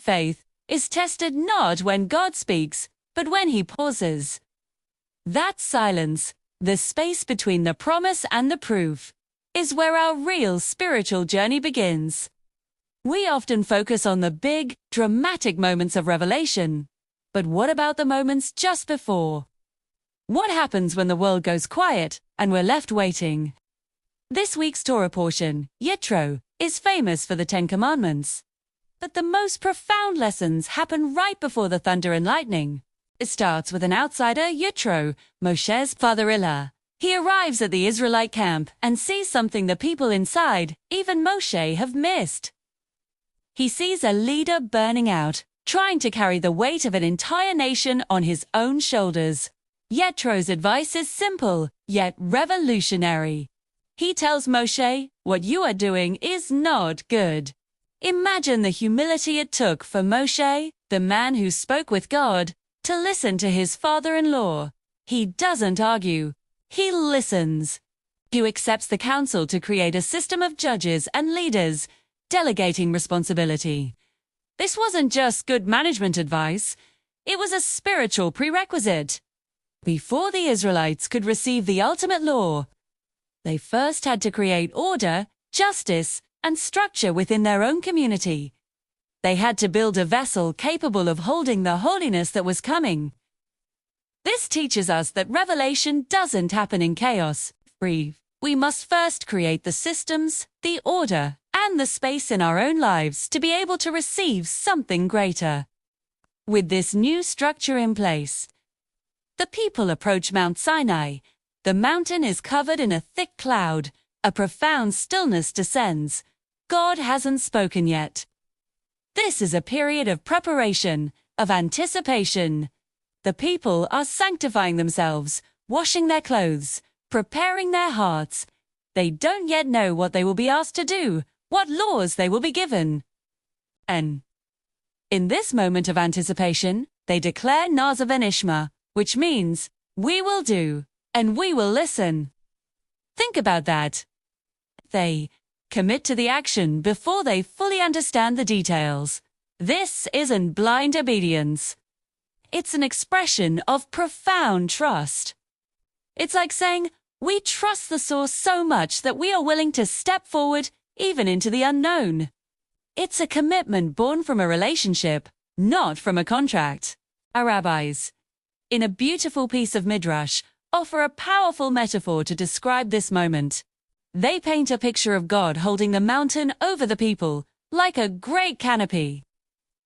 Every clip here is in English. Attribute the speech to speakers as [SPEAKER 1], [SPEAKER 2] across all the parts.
[SPEAKER 1] faith is tested not when God speaks, but when he pauses. That silence, the space between the promise and the proof, is where our real spiritual journey begins. We often focus on the big, dramatic moments of revelation. But what about the moments just before? What happens when the world goes quiet and we're left waiting? This week's Torah portion, Yitro, is famous for the Ten Commandments. But the most profound lessons happen right before the thunder and lightning. It starts with an outsider, Yitro, Moshe's father-in-law. He arrives at the Israelite camp and sees something the people inside, even Moshe, have missed. He sees a leader burning out, trying to carry the weight of an entire nation on his own shoulders. Yetro's advice is simple, yet revolutionary. He tells Moshe, what you are doing is not good. Imagine the humility it took for Moshe, the man who spoke with God, to listen to his father-in-law. He doesn't argue. He listens. He accepts the council to create a system of judges and leaders, delegating responsibility. This wasn't just good management advice. It was a spiritual prerequisite. Before the Israelites could receive the ultimate law, they first had to create order, justice, and structure within their own community. They had to build a vessel capable of holding the holiness that was coming. This teaches us that revelation doesn't happen in chaos. We must first create the systems, the order, and the space in our own lives to be able to receive something greater. With this new structure in place, the people approach Mount Sinai. The mountain is covered in a thick cloud. A profound stillness descends. God hasn't spoken yet. This is a period of preparation, of anticipation. The people are sanctifying themselves, washing their clothes, preparing their hearts. They don't yet know what they will be asked to do, what laws they will be given. And in this moment of anticipation, they declare Nazav and Ishma, which means, we will do, and we will listen. Think about that. They commit to the action before they fully understand the details. This isn't blind obedience. It's an expression of profound trust. It's like saying, we trust the source so much that we are willing to step forward, even into the unknown. It's a commitment born from a relationship, not from a contract. Our rabbis, in a beautiful piece of Midrash, offer a powerful metaphor to describe this moment. They paint a picture of God holding the mountain over the people, like a great canopy.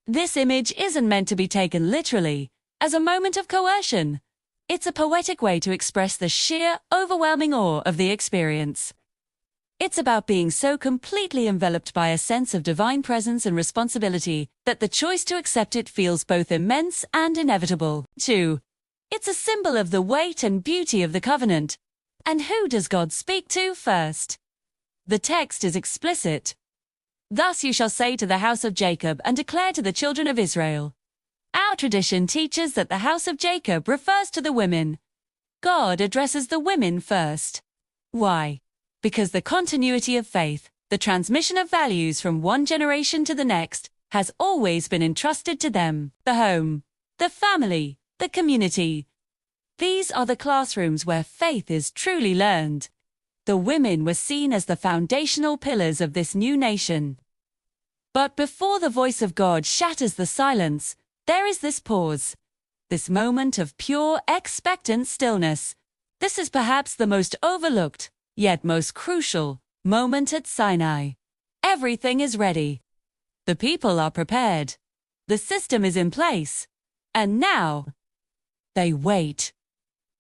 [SPEAKER 1] This image isn't meant to be taken literally, as a moment of coercion. It's a poetic way to express the sheer, overwhelming awe of the experience. It's about being so completely enveloped by a sense of divine presence and responsibility that the choice to accept it feels both immense and inevitable. 2. It's a symbol of the weight and beauty of the covenant. And who does God speak to first? The text is explicit. Thus you shall say to the house of Jacob and declare to the children of Israel. Our tradition teaches that the house of Jacob refers to the women. God addresses the women first. Why? Because the continuity of faith, the transmission of values from one generation to the next, has always been entrusted to them. The home, the family, the community. These are the classrooms where faith is truly learned. The women were seen as the foundational pillars of this new nation. But before the voice of God shatters the silence, there is this pause, this moment of pure, expectant stillness. This is perhaps the most overlooked, yet most crucial, moment at Sinai. Everything is ready. The people are prepared. The system is in place. And now, they wait.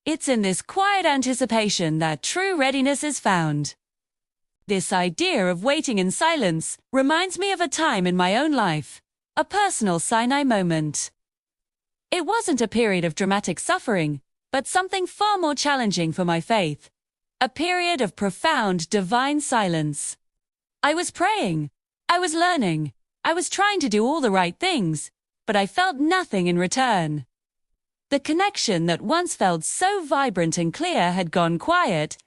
[SPEAKER 1] It's in this quiet anticipation that true readiness is found. This idea of waiting in silence reminds me of a time in my own life, a personal Sinai moment. It wasn't a period of dramatic suffering, but something far more challenging for my faith. A period of profound divine silence. I was praying. I was learning. I was trying to do all the right things, but I felt nothing in return. The connection that once felt so vibrant and clear had gone quiet.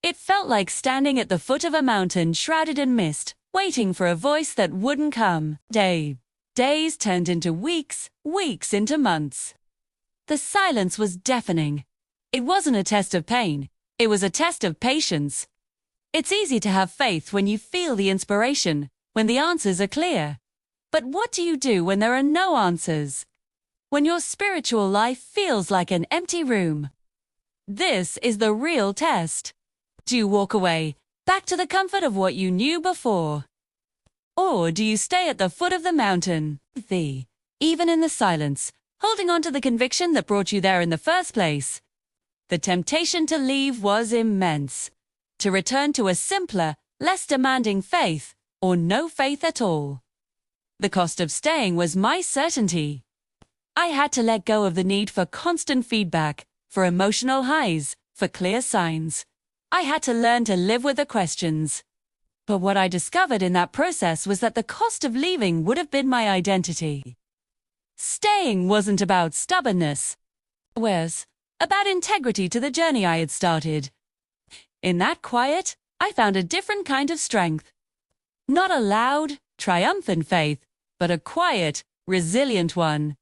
[SPEAKER 1] It felt like standing at the foot of a mountain shrouded in mist, waiting for a voice that wouldn't come. Day Days turned into weeks, weeks into months. The silence was deafening. It wasn't a test of pain. It was a test of patience. It's easy to have faith when you feel the inspiration, when the answers are clear. But what do you do when there are no answers? When your spiritual life feels like an empty room? This is the real test. Do you walk away, back to the comfort of what you knew before? Or do you stay at the foot of the mountain, even in the silence, holding on to the conviction that brought you there in the first place? The temptation to leave was immense. To return to a simpler, less demanding faith, or no faith at all. The cost of staying was my certainty. I had to let go of the need for constant feedback, for emotional highs, for clear signs. I had to learn to live with the questions. But what I discovered in that process was that the cost of leaving would have been my identity. Staying wasn't about stubbornness. It was about integrity to the journey I had started. In that quiet, I found a different kind of strength. Not a loud, triumphant faith, but a quiet, resilient one.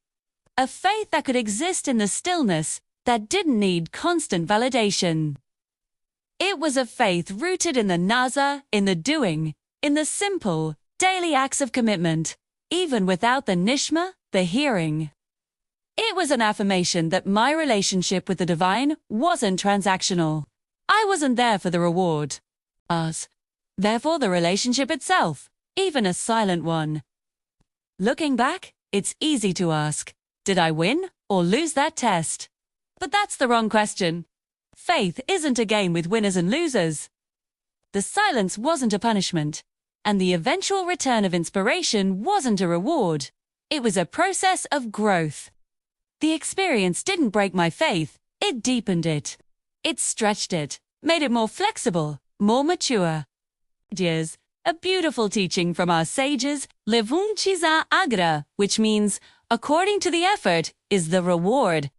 [SPEAKER 1] A faith that could exist in the stillness, that didn't need constant validation. It was a faith rooted in the nasa, in the doing, in the simple, daily acts of commitment, even without the nishma, the hearing. It was an affirmation that my relationship with the divine wasn't transactional. I wasn't there for the reward. Therefore, the relationship itself, even a silent one. Looking back, it's easy to ask, did I win or lose that test? But that's the wrong question. Faith isn't a game with winners and losers. The silence wasn't a punishment, and the eventual return of inspiration wasn't a reward. It was a process of growth. The experience didn't break my faith, it deepened it. It stretched it, made it more flexible, more mature. Here's a beautiful teaching from our sages, Levunchiza Agra, which means, according to the effort, is the reward.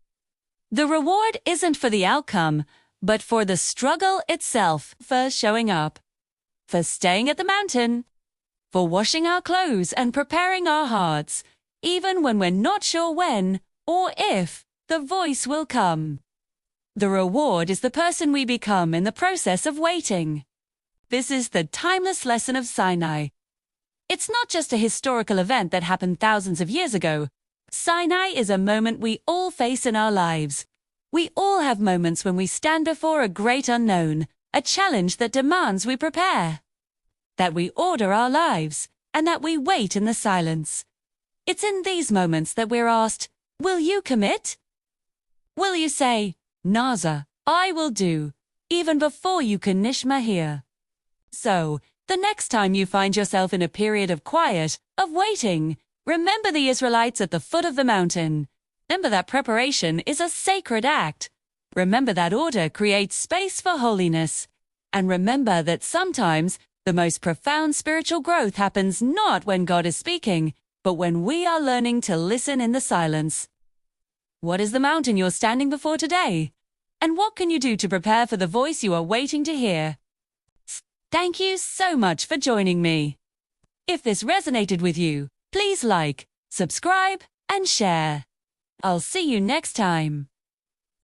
[SPEAKER 1] The reward isn't for the outcome, but for the struggle itself, for showing up, for staying at the mountain, for washing our clothes and preparing our hearts, even when we're not sure when or if the voice will come. The reward is the person we become in the process of waiting. This is the timeless lesson of Sinai. It's not just a historical event that happened thousands of years ago. Sinai is a moment we all face in our lives. We all have moments when we stand before a great unknown, a challenge that demands we prepare, that we order our lives, and that we wait in the silence. It's in these moments that we're asked, will you commit? Will you say, Nasa, I will do, even before you can nishma hear? So, the next time you find yourself in a period of quiet, of waiting, remember the Israelites at the foot of the mountain. Remember that preparation is a sacred act. Remember that order creates space for holiness. And remember that sometimes the most profound spiritual growth happens not when God is speaking, but when we are learning to listen in the silence. What is the mountain you're standing before today? And what can you do to prepare for the voice you are waiting to hear? Thank you so much for joining me. If this resonated with you, please like, subscribe, and share. I'll see you next time.